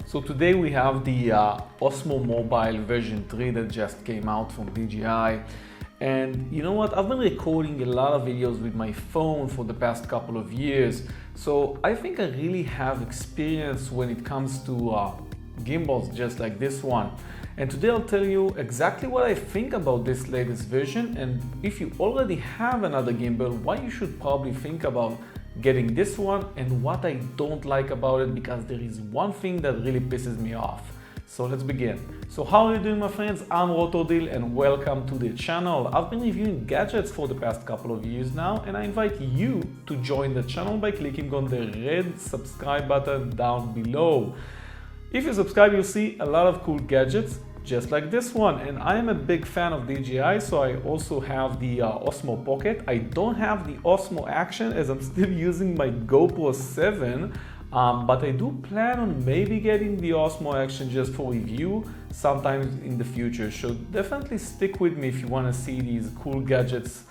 So today we have the Osmo Mobile version 3 that just came out from DJI. And you know what, I've been recording a lot of videos with my phone for the past couple of years. So I think I really have experience when it comes to gimbals just like this one. And today I'll tell you exactly what I think about this latest version, and if you already have another gimbal, why you should probably think about getting this one and what I don't like about it, because there is one thing that really pisses me off. So let's begin. So how are you doing, my friends? I'm Rotodil and welcome to the channel. I've been reviewing gadgets for the past couple of years now, and I invite you to join the channel by clicking on the red subscribe button down below. If you subscribe, you'll see a lot of cool gadgets just like this one, and I am a big fan of DJI, so I also have the Osmo Pocket. I don't have the Osmo Action as I'm still using my GoPro 7, but I do plan on maybe getting the Osmo Action just for review sometimes in the future. So definitely stick with me if you want to see these cool gadgets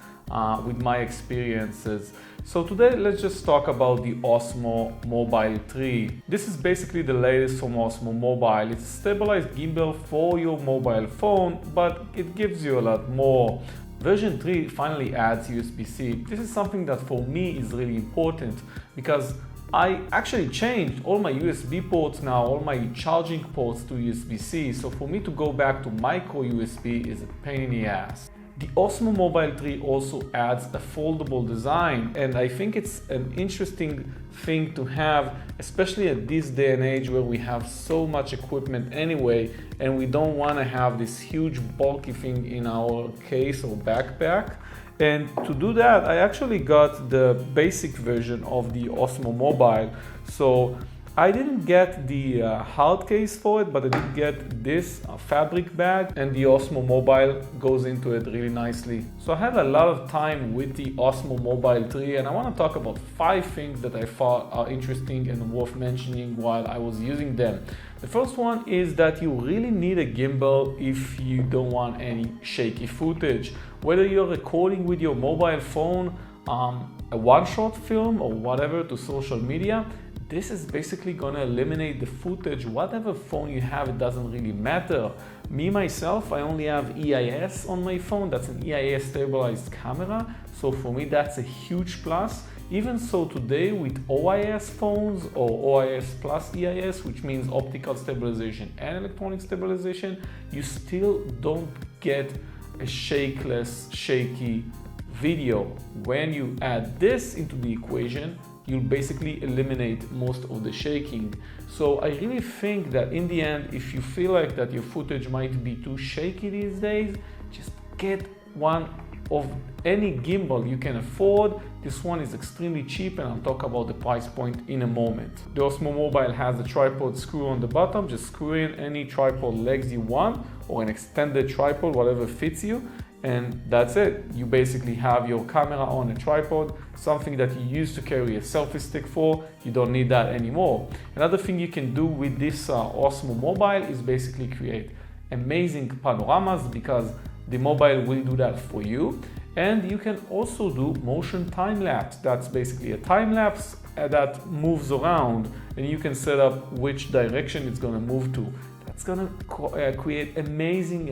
with my experiences. So today let's just talk about the Osmo Mobile 3. This is basically the latest from Osmo Mobile. It's a stabilized gimbal for your mobile phone, but it gives you a lot more. Version 3 finally adds USB-C. This is something that for me is really important because I actually changed all my USB ports now, all my charging ports to USB-C. So for me to go back to micro USB is a pain in the ass. The Osmo Mobile 3 also adds a foldable design, and I think it's an interesting thing to have, especially at this day and age where we have so much equipment anyway and we don't want to have this huge bulky thing in our case or backpack. And to do that, I actually got the basic version of the Osmo Mobile. So I didn't get the hard case for it, but I did get this fabric bag, and the Osmo Mobile goes into it really nicely. So I had a lot of time with the Osmo Mobile 3, and I want to talk about 5 things that I thought are interesting and worth mentioning while I was using them. The first one is that you really need a gimbal if you don't want any shaky footage. Whether you're recording with your mobile phone, a one-shot film or whatever to social media, this is basically going to eliminate the footage. Whatever phone you have, it doesn't really matter. Me, myself, I only have EIS on my phone. That's an EIS stabilized camera. So for me, that's a huge plus. Even so today with OIS phones or OIS plus EIS, which means optical stabilization and electronic stabilization, you still don't get a shakeless, shaky video. When you add this into the equation, you'll basically eliminate most of the shaking. So I really think that in the end, if you feel like that your footage might be too shaky these days, just get one of any gimbal you can afford. This one is extremely cheap, and I'll talk about the price point in a moment. The Osmo Mobile has a tripod screw on the bottom. Just screw in any tripod legs you want or an extended tripod, whatever fits you. And that's it. You basically have your camera on a tripod, something that you used to carry a selfie stick for. You don't need that anymore. Another thing you can do with this Osmo Mobile is basically create amazing panoramas, because the mobile will do that for you. And you can also do motion time lapse. That's basically a time lapse that moves around, and you can set up which direction it's going to move to. That's going to create amazing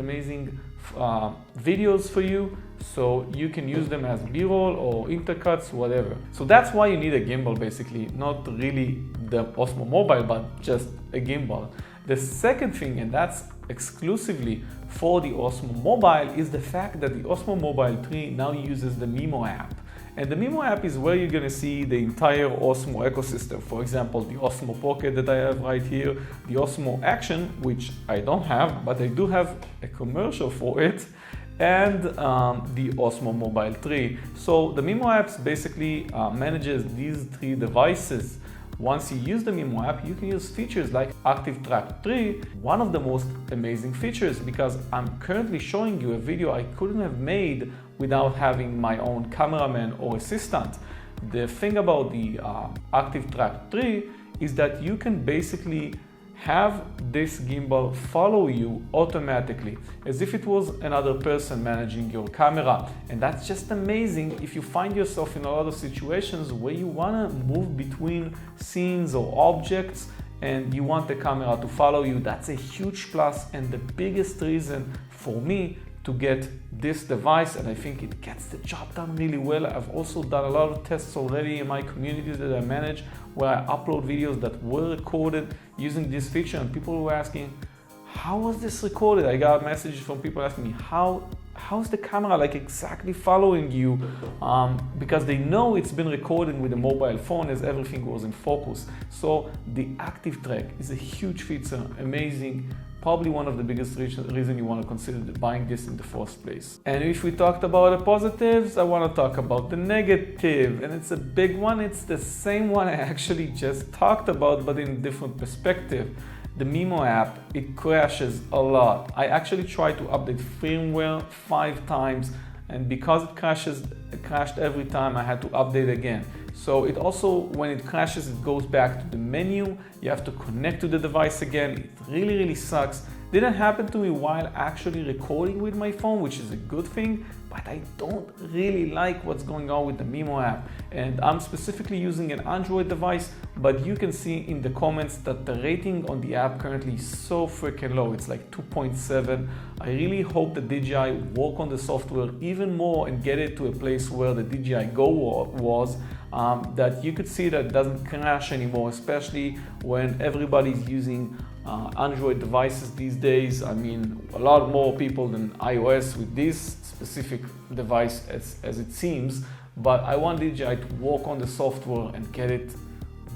videos for you, so you can use them as b-roll or intercuts, whatever. So that's why you need a gimbal, basically, not really the Osmo Mobile, but just a gimbal. The second thing, and that's exclusively for the Osmo Mobile, is the fact that the Osmo Mobile 3 now uses the MIMO app. And the MIMO app is where you're going to see the entire Osmo ecosystem. For example, the Osmo Pocket that I have right here, the Osmo Action, which I don't have, but I do have a commercial for it, and the Osmo Mobile 3. So the MIMO apps basically manages these 3 devices. Once you use the MIMO app, you can use features like HyperTrack 3, one of the most amazing features, because I'm currently showing you a video I couldn't have made without having my own cameraman or assistant. The thing about the HyperTrack 3 is that you can basically have this gimbal follow you automatically, as if it was another person managing your camera. And that's just amazing if you find yourself in a lot of situations where you want to move between scenes or objects and you want the camera to follow you, that's a huge plus and the biggest reason for me to get this device, and I think it gets the job done really well. I've also done a lot of tests already in my communities that I manage where I upload videos that were recorded using this feature, and people were asking, how was this recorded? I got messages from people asking me, how's the camera like exactly following you? Because they know it's been recorded with a mobile phone as everything was in focus. So the HyperTrack is a huge feature, amazing, probably one of the biggest reasons you want to consider buying this in the first place. And if we talked about the positives, I want to talk about the negative, and it's a big one. It's the same one I actually just talked about, but in a different perspective. The MIMO app, it crashes a lot. I actually tried to update firmware 5 times, and because it crashed every time, I had to update again. So it also, when it crashes, it goes back to the menu. You have to connect to the device again. It really sucks. Didn't happen to me while actually recording with my phone, which is a good thing, but I don't really like what's going on with the MIMO app. And I'm specifically using an Android device, but you can see in the comments that the rating on the app currently is so freaking low. It's like 2.7. I really hope that DJI work on the software even more and get it to a place where the DJI Go was, that you could see that it doesn't crash anymore, especially when everybody's using Android devices these days. I mean, a lot more people than iOS with this specific device as it seems, but I want DJI to work on the software and get it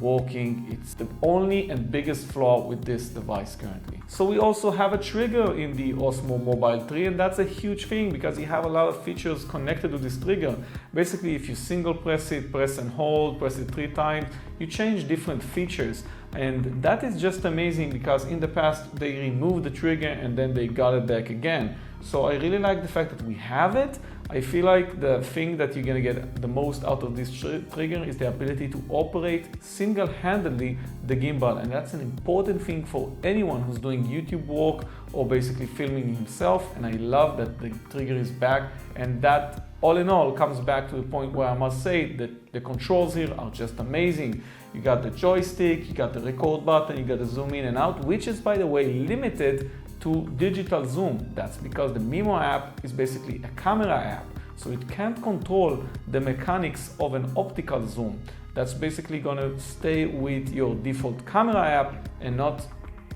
working. It's the only and biggest flaw with this device currently. So we also have a trigger in the Osmo Mobile 3, and that's a huge thing because you have a lot of features connected to this trigger. Basically, if you single press it, press and hold, press it 3 times, you change different features. And that is just amazing because in the past they removed the trigger and then they got it back again. So I really like the fact that we have it. I feel like the thing that you're gonna get the most out of this trigger is the ability to operate single-handedly the gimbal, and that's an important thing for anyone who's doing YouTube work or basically filming himself. And I love that the trigger is back, and that all in all comes back to the point where I must say that the controls here are just amazing. You got the joystick, you got the record button, you got the zoom in and out, which is, by the way, limited to digital zoom. That's because the MIMO app is basically a camera app, so it can't control the mechanics of an optical zoom. That's basically gonna stay with your default camera app and not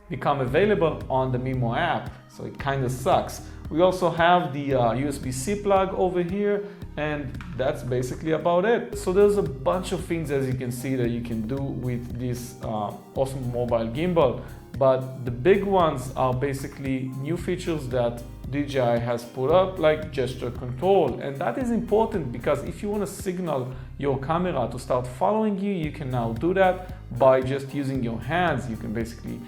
become available on the MIMO app, so it kind of sucks. We also have the USB-C plug over here, and that's basically about it. So there's a bunch of things, as you can see, that you can do with this Osmo Mobile gimbal, but the big ones are basically new features that DJI has put up, like gesture control. And that is important because if you want to signal your camera to start following you, you can now do that by just using your hands. You can basically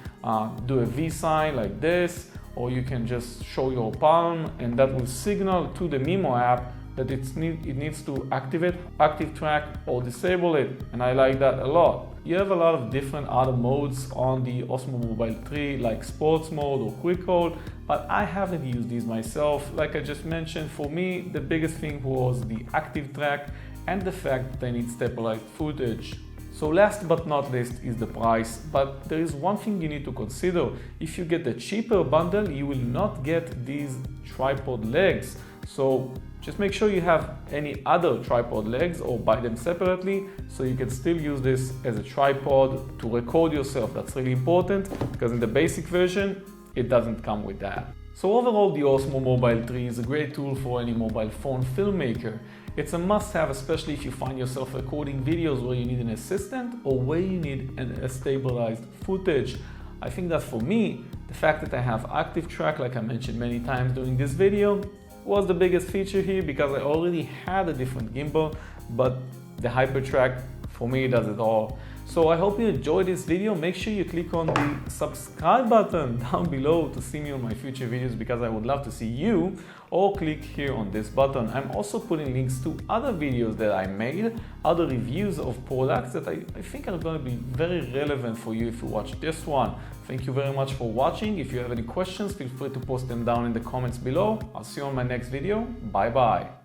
do a V sign like this, or you can just show your palm, and that will signal to the MIMO app that it needs to activate HyperTrack or disable it, and I like that a lot. You have a lot of different other modes on the Osmo Mobile 3, like sports mode or quick hold, but I haven't used these myself. Like I just mentioned, for me, the biggest thing was the HyperTrack and the fact that I need stabilized footage. So last but not least is the price, but there is one thing you need to consider. If you get the cheaper bundle, you will not get these tripod legs. So just make sure you have any other tripod legs or buy them separately so you can still use this as a tripod to record yourself. That's really important because in the basic version, it doesn't come with that. So overall, the Osmo Mobile 3 is a great tool for any mobile phone filmmaker. It's a must-have, especially if you find yourself recording videos where you need an assistant or where you need a stabilized footage. I think that for me, the fact that I have HyperTrack, like I mentioned many times during this video, was the biggest feature here because I already had a different gimbal, but the HyperTrack for me does it all. So I hope you enjoyed this video. Make sure you click on the subscribe button down below to see me on my future videos because I would love to see you, or click here on this button. I'm also putting links to other videos that I made, other reviews of products that I think are going to be very relevant for you if you watch this one. Thank you very much for watching. If you have any questions, feel free to post them down in the comments below. I'll see you on my next video. Bye bye.